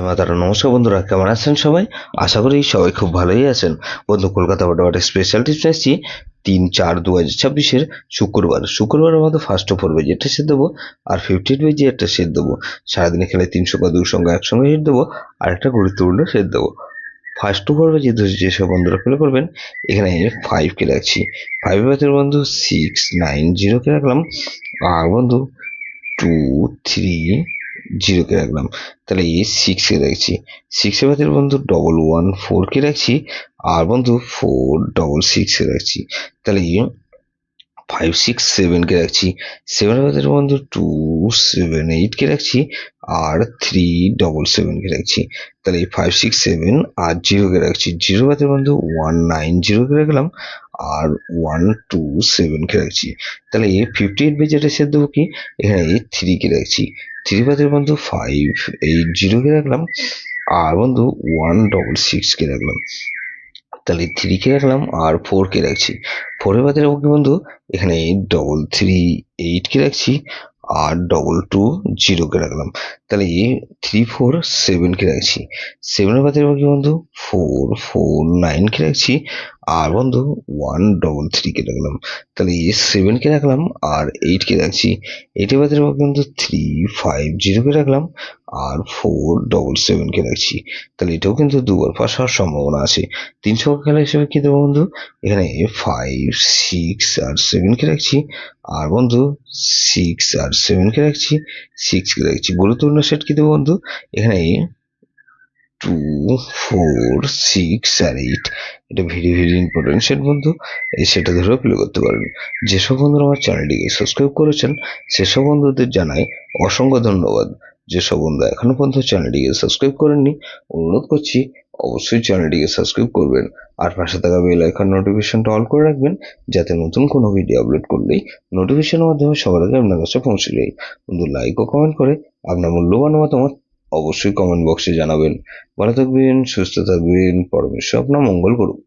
মাতারা নমস্কার বন্ধুরা, কেমন আছেন সবাই? আশা করি সবাই খুব ভালোই আছেন। বন্ধু, কলকাতা বড় স্পেশাল টিপস আসছি 3/4/2026 শুক্রবারের মধ্যে ফার্স্ট পড়বে যেটা সেট দেবো, আর 58 যে একটা সেট দেবো। সারাদিনে খেলে 300 বা 200 একসঙ্গে সেট দেবো, আর একটা গুরুত্বপূর্ণ সেট দেবো। ফার্স্ট পর্বে যেসব বন্ধুরা ফলো করবেন, এখানে 5 কে রাখছি। 5 এর বন্ধু 690 কে রাখলাম, আর বন্ধু 230 কে রাখলাম। তাহলে এই 6 কে রাখছি। 6 এর বাদের বন্ধু 114 কে রাখছি, আর বন্ধু 466 কে রাখছি। তাহলে 567 কে রাখছি। 7 এর বাদের বন্ধু 278 কে রাখছি, আর 377 কে রাখছি। তাহলে এই 567 আর 0 কে রাখছি। 0 বাদের বন্ধু 190 কে রাখলাম, আর 127 কে রাখছি। তাহলে এই 58 যেটা সেট দেবো কি, এখানে 3 কে রাখছি। 3 বাদের বন্ধু 580 কে রাখলাম, আর বন্ধু 166 কে রাখলাম। তাহলে 3 কে রাখলাম আর 4 কে রাখছি। 4 এর বাদে রাখবো কি বন্ধু, এখানে 338 কে রাখছি, আর 220 কে রাখলাম। তাহলে 347 কে রাখছি। 7 এর বাদে রাখবো কি বন্ধু, 449 কে রাখছি, আর বন্ধু 133 কে রাখলাম। তাহলে 7 কে রাখলাম আর 8 কে রাখছি। 8 এর বাদে রাখবো কিন্তু 350 কে রাখলাম, আর 477 কে রাখছি। তাহলে এটাও কিন্তু দুবার পাস হওয়ার সম্ভাবনা আছে। 300 খেলা হিসেবে কি দেবো বন্ধু, এখানে 5 6 আর 7 কে রাখছি, আর বন্ধু 6 আর 7 কে রাখছি, 6 কে রাখছি। গুরুত্বপূর্ণ সেট কি দেবো বন্ধু, এখানে 2 4 6 আর 8। এটা ভেরি ভেরি ইম্পর্টেন্ট সেট বন্ধু, এই সেটা ধরেও প্লে করতে পারবেন। যেসব বন্ধুরা আমার চ্যানেলটিকে সাবস্ক্রাইব করেছেন, সেসব বন্ধুদের জানাই অসংখ্য ধন্যবাদ। যেসব বন্ধু এখনো পর্যন্ত চ্যানেলটিকে সাবস্ক্রাইব করেননি, অনুরোধ করছি অবশ্যই চ্যানেলটিকে সাবস্ক্রাইব করবেন, আর পাশে থাকা বেল আইকন নোটিফিকেশনটা অল করে রাখবেন, যাতে নতুন কোনো ভিডিও আপলোড করলেই নোটিফিকেশনের মাধ্যমে সবার আগে আপনার কাছে পৌঁছে যায়। বন্ধু, লাইক ও কমেন্ট করে আপনার মূল্যবান মতামত অবশ্যই কমেন্ট বক্সে জানাবেন। ভালো থাকবেন, সুস্থ থাকবেন, পরমেশ্বর আপনার মঙ্গল করুন।